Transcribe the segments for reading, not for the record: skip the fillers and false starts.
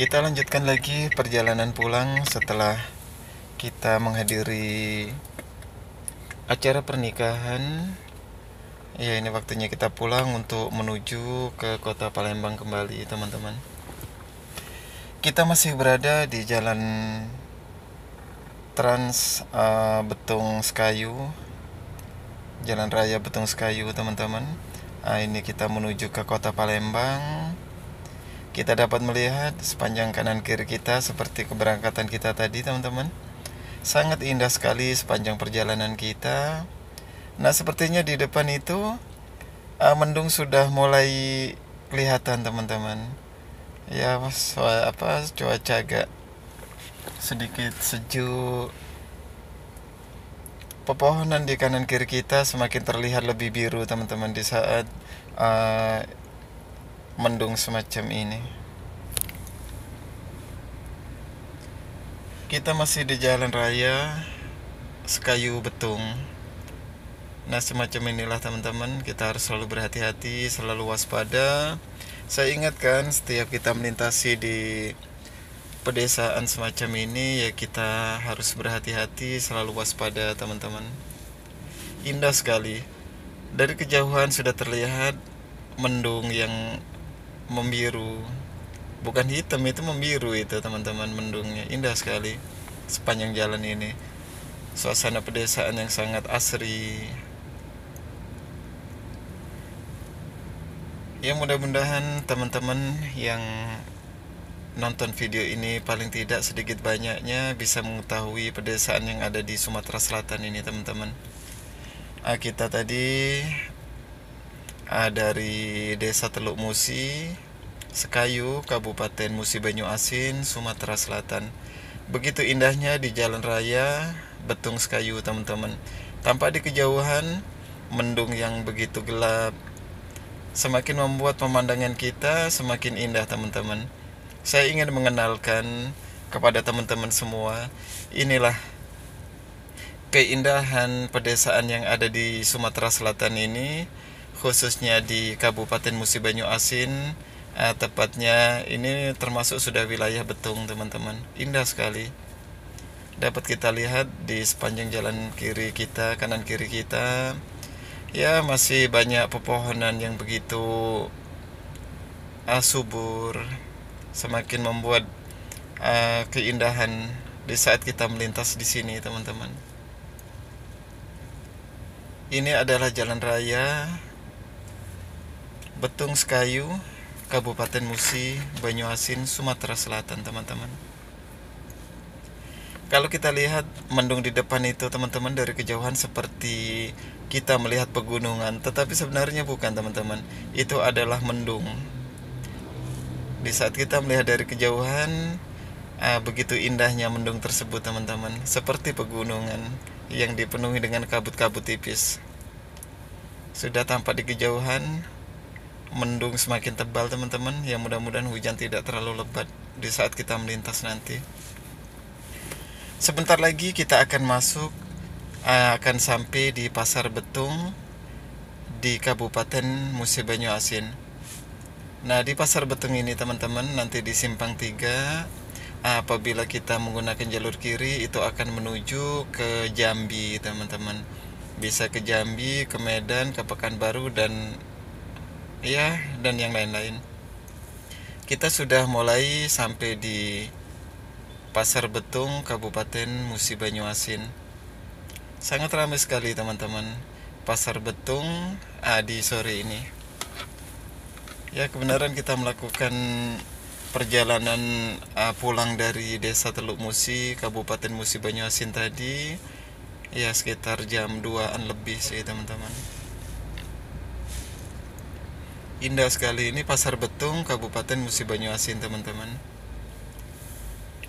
Kita lanjutkan lagi perjalanan pulang setelah kita menghadiri acara pernikahan. Ya, ini waktunya kita pulang untuk menuju ke kota Palembang kembali, teman-teman. Kita masih berada di jalan Trans Betung Sekayu, Jalan Raya Betung Sekayu, teman-teman. Ini kita menuju ke kota Palembang. Kita dapat melihat sepanjang kanan kiri kita seperti keberangkatan kita tadi, teman-teman. Sangat indah sekali sepanjang perjalanan kita. Nah, sepertinya di depan itu mendung sudah mulai kelihatan, teman-teman. Ya, cuaca agak sedikit sejuk. Pepohonan di kanan kiri kita semakin terlihat lebih biru, teman-teman, di saat mendung semacam ini. Kita masih di jalan raya Sekayu Betung. Nah, semacam inilah, teman-teman, kita harus selalu berhati-hati, selalu waspada. Saya ingatkan setiap kita melintasi di pedesaan semacam ini, ya kita harus berhati-hati, selalu waspada, teman-teman. Indah sekali. Dari kejauhan sudah terlihat mendung yang membiru. Bukan hitam, itu membiru itu, teman-teman, mendungnya. Indah sekali sepanjang jalan ini. Suasana pedesaan yang sangat asri. Ya, mudah-mudahan teman-teman yang nonton video ini paling tidak sedikit banyaknya bisa mengetahui pedesaan yang ada di Sumatera Selatan ini, teman-teman. Kita tadi dari Desa Teluk Musi, Sekayu, Kabupaten Musi Banyu Asin, Sumatera Selatan. Begitu indahnya di jalan raya Betung Sekayu, teman-teman. Tampak di kejauhan mendung yang begitu gelap semakin membuat pemandangan kita semakin indah, teman-teman. Saya ingin mengenalkan kepada teman-teman semua, inilah keindahan pedesaan yang ada di Sumatera Selatan ini, khususnya di Kabupaten Musi Banyu Asin. Tepatnya ini termasuk sudah wilayah Betung, teman-teman. Indah sekali. Dapat kita lihat di sepanjang jalan kiri kita, kanan kiri kita, ya masih banyak pepohonan yang begitu subur, semakin membuat keindahan di saat kita melintas di sini, teman-teman. Ini adalah jalan raya Betung Sekayu, Kabupaten Musi Banyu Asin, Sumatera Selatan, teman-teman. Kalau kita lihat mendung di depan itu, teman-teman, dari kejauhan seperti kita melihat pegunungan, tetapi sebenarnya bukan, teman-teman. Itu adalah mendung. Di saat kita melihat dari kejauhan, begitu indahnya mendung tersebut, teman-teman, seperti pegunungan yang dipenuhi dengan kabut-kabut tipis. Sudah tampak di kejauhan mendung semakin tebal, teman-teman. Ya, mudah-mudahan hujan tidak terlalu lebat di saat kita melintas nanti. Sebentar lagi kita akan masuk, akan sampai di Pasar Betung di Kabupaten Musi Banyu Asin. Nah, di Pasar Betung ini, teman-teman, nanti di Simpang 3, apabila kita menggunakan jalur kiri itu akan menuju ke Jambi, teman-teman. Bisa ke Jambi, ke Medan, ke Pekanbaru, dan yang lain-lain. Kita sudah mulai sampai di Pasar Betung, Kabupaten Musi Banyu Asin. Sangat ramai sekali, teman-teman, Pasar Betung di sore ini. Ya, kebenaran kita melakukan perjalanan pulang dari Desa Teluk Musi, Kabupaten Musi Banyu Asin tadi, ya sekitar jam 2-an lebih sih, teman-teman. Indah sekali ini Pasar Betung, Kabupaten Musi Banyu Asin, teman-teman.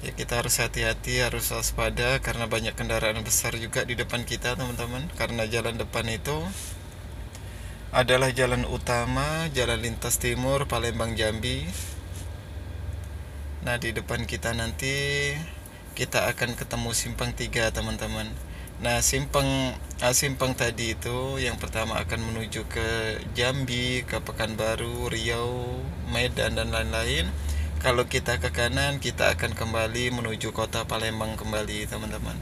Ya, kita harus hati-hati, harus waspada karena banyak kendaraan besar juga di depan kita, teman-teman. Karena jalan depan itu adalah jalan utama, jalan lintas timur Palembang Jambi. Nah, di depan kita nanti kita akan ketemu Simpang 3, teman-teman. Nah, simpang tadi itu yang pertama akan menuju ke Jambi, ke Pekanbaru, Riau, Medan, dan lain-lain. Kalau kita ke kanan, kita akan kembali menuju kota Palembang kembali, teman-teman.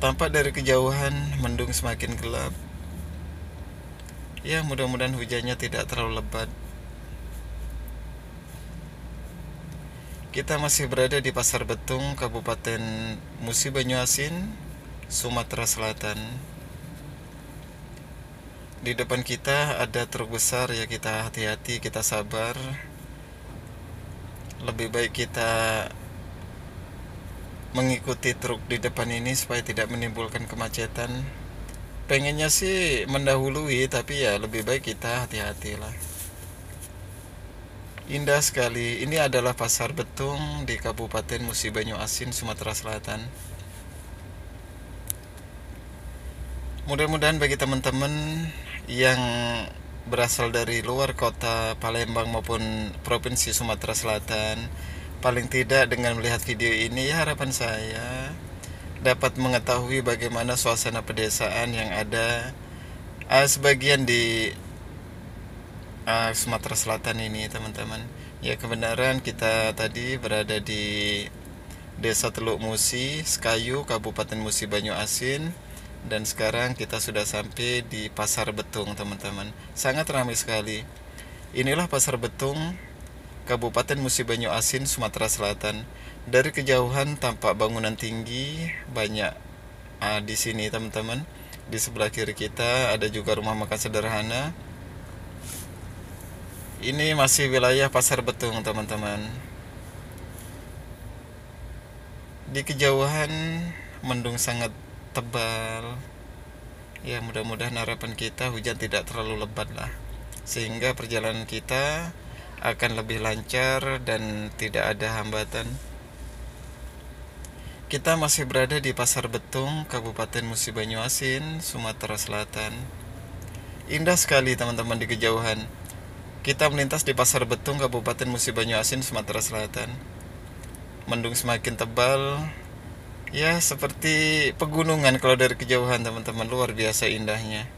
Tampak dari kejauhan, mendung semakin gelap. Ya, mudah-mudahan hujannya tidak terlalu lebat. Kita masih berada di Pasar Betung, Kabupaten Musi Banyuasin, Sumatera Selatan. Di depan kita ada truk besar, ya kita hati-hati, kita sabar. Lebih baik kita mengikuti truk di depan ini supaya tidak menimbulkan kemacetan. Pengennya sih mendahului, tapi ya lebih baik kita hati-hatilah. Indah sekali. Ini adalah Pasar Betung di Kabupaten Musi Banyuasin, Sumatera Selatan. Mudah-mudahan bagi teman-teman yang berasal dari luar kota Palembang maupun Provinsi Sumatera Selatan, paling tidak dengan melihat video ini, ya harapan saya dapat mengetahui bagaimana suasana pedesaan yang ada sebagian di Sumatera Selatan ini, teman-teman. Ya, kebenaran kita tadi berada di Desa Teluk Musi, Sekayu, Kabupaten Musi Banyuasin. Dan sekarang kita sudah sampai di Pasar Betung, teman-teman. Sangat ramai sekali. Inilah Pasar Betung, Kabupaten Musi Banyuasin, Sumatera Selatan. Dari kejauhan tampak bangunan tinggi banyak di sini, teman-teman. Di sebelah kiri kita ada juga rumah makan sederhana. Ini masih wilayah Pasar Betung, teman-teman. Di kejauhan mendung sangat tebal. Ya, mudah-mudahan harapan kita hujan tidak terlalu lebat lah, sehingga perjalanan kita akan lebih lancar dan tidak ada hambatan. Kita masih berada di Pasar Betung, Kabupaten Musi Banyuasin, Sumatera Selatan. Indah sekali, teman-teman, di kejauhan. Kita melintas di Pasar Betung, Kabupaten Musi Banyuasin, Sumatera Selatan. Mendung semakin tebal. Ya, seperti pegunungan kalau dari kejauhan, teman-teman. Luar biasa indahnya.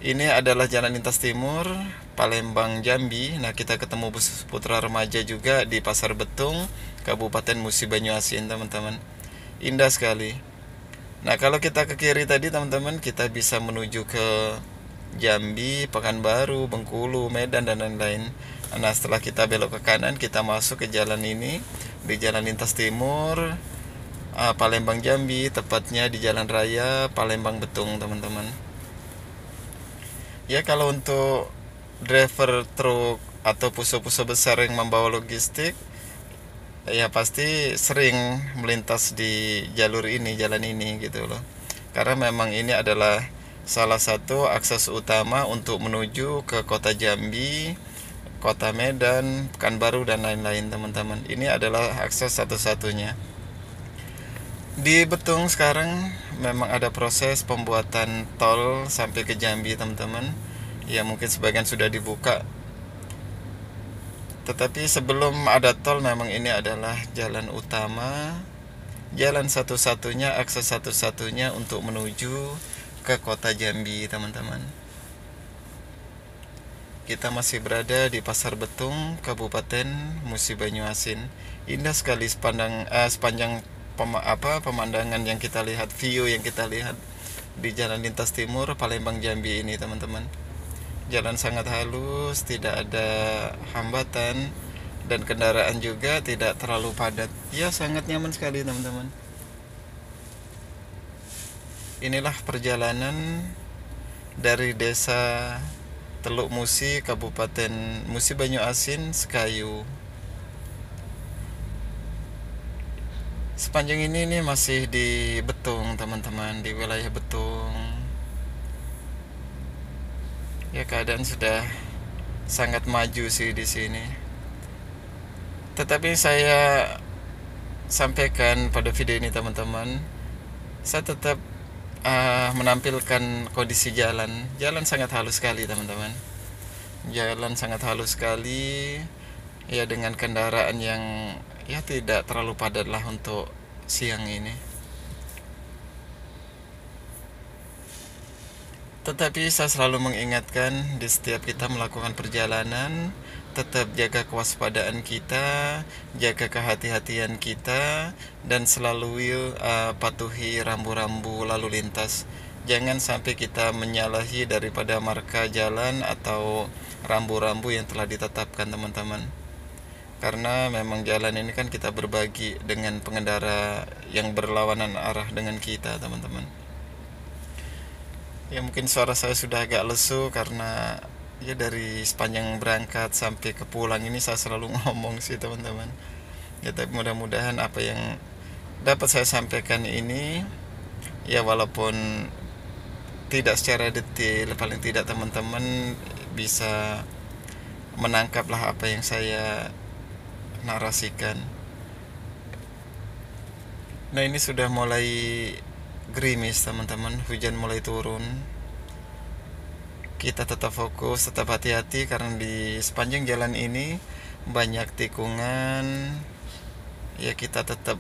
Ini adalah Jalan Lintas Timur Palembang Jambi. Nah, kita ketemu bus putra remaja juga di Pasar Betung, Kabupaten Musi Banyuasin, teman-teman. Indah sekali. Nah, kalau kita ke kiri tadi, teman-teman, kita bisa menuju ke Jambi, Pekanbaru, Bengkulu, Medan, dan lain-lain. Nah, setelah kita belok ke kanan, kita masuk ke jalan ini, di Jalan Lintas Timur Palembang Jambi, tepatnya di Jalan Raya Palembang Betung, teman-teman. Ya, kalau untuk driver truk atau puso-puso besar yang membawa logistik, ya pasti sering melintas di jalur ini, jalan ini gitu loh. Karena memang ini adalah salah satu akses utama untuk menuju ke kota Jambi, kota Medan, Pekanbaru, dan lain-lain, teman-teman. Ini adalah akses satu-satunya. Di Betung sekarang memang ada proses pembuatan tol sampai ke Jambi, teman-teman. Ya, mungkin sebagian sudah dibuka. Tetapi sebelum ada tol, memang ini adalah jalan utama, jalan satu-satunya, akses satu-satunya untuk menuju ke kota Jambi, teman-teman. Kita masih berada di Pasar Betung, Kabupaten Musi Banyuasin. Indah sekali sepanjang pemandangan yang kita lihat, view yang kita lihat di Jalan Lintas Timur Palembang Jambi ini, teman-teman. Jalan sangat halus, tidak ada hambatan, dan kendaraan juga tidak terlalu padat. Ya, sangat nyaman sekali, teman-teman. Inilah perjalanan dari Desa Teluk Musi, Kabupaten Musi Banyuasin, Sekayu. Sepanjang ini masih di Betung, teman-teman, di wilayah Betung. Ya, keadaan sudah sangat maju sih di sini. Tetapi saya sampaikan pada video ini, teman-teman, saya tetap menampilkan kondisi jalan. Jalan sangat halus sekali, teman-teman. Jalan sangat halus sekali. Ya, dengan kendaraan yang ya tidak terlalu padat lah untuk siang ini. Tetapi saya selalu mengingatkan di setiap kita melakukan perjalanan, tetap jaga kewaspadaan kita, jaga kehati-hatian kita, dan selalu patuhi rambu-rambu lalu lintas. Jangan sampai kita menyalahi daripada marka jalan atau rambu-rambu yang telah ditetapkan, teman-teman. Karena memang jalan ini kan kita berbagi dengan pengendara yang berlawanan arah dengan kita, teman-teman. Ya mungkin suara saya sudah agak lesu karena ya dari sepanjang berangkat sampai ke pulang ini saya selalu ngomong sih, teman-teman. Ya tapi mudah-mudahan apa yang dapat saya sampaikan ini ya walaupun tidak secara detail, paling tidak teman-teman bisa menangkaplah apa yang saya narasikan. Nah, ini sudah mulai gerimis, teman-teman. Hujan mulai turun. Kita tetap fokus, tetap hati-hati karena di sepanjang jalan ini banyak tikungan. Ya, kita tetap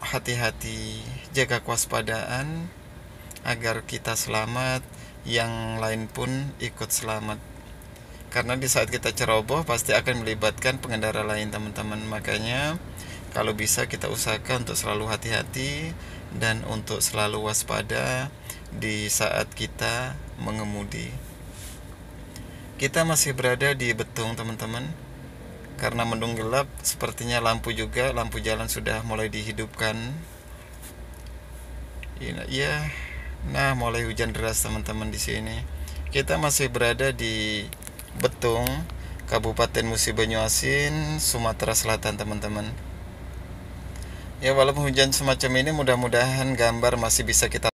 hati-hati, jaga kewaspadaan agar kita selamat, yang lain pun ikut selamat. Karena di saat kita ceroboh pasti akan melibatkan pengendara lain, teman-teman. Makanya kalau bisa kita usahakan untuk selalu hati-hati dan untuk selalu waspada di saat kita mengemudi. Kita masih berada di Betung, teman-teman. Karena mendung gelap, sepertinya lampu jalan sudah mulai dihidupkan. Ya, nah mulai hujan deras, teman-teman di sini. Kita masih berada di Betung, Kabupaten Musi Banyuasin, Sumatera Selatan, teman-teman. Ya walaupun hujan semacam ini mudah-mudahan gambar masih bisa kita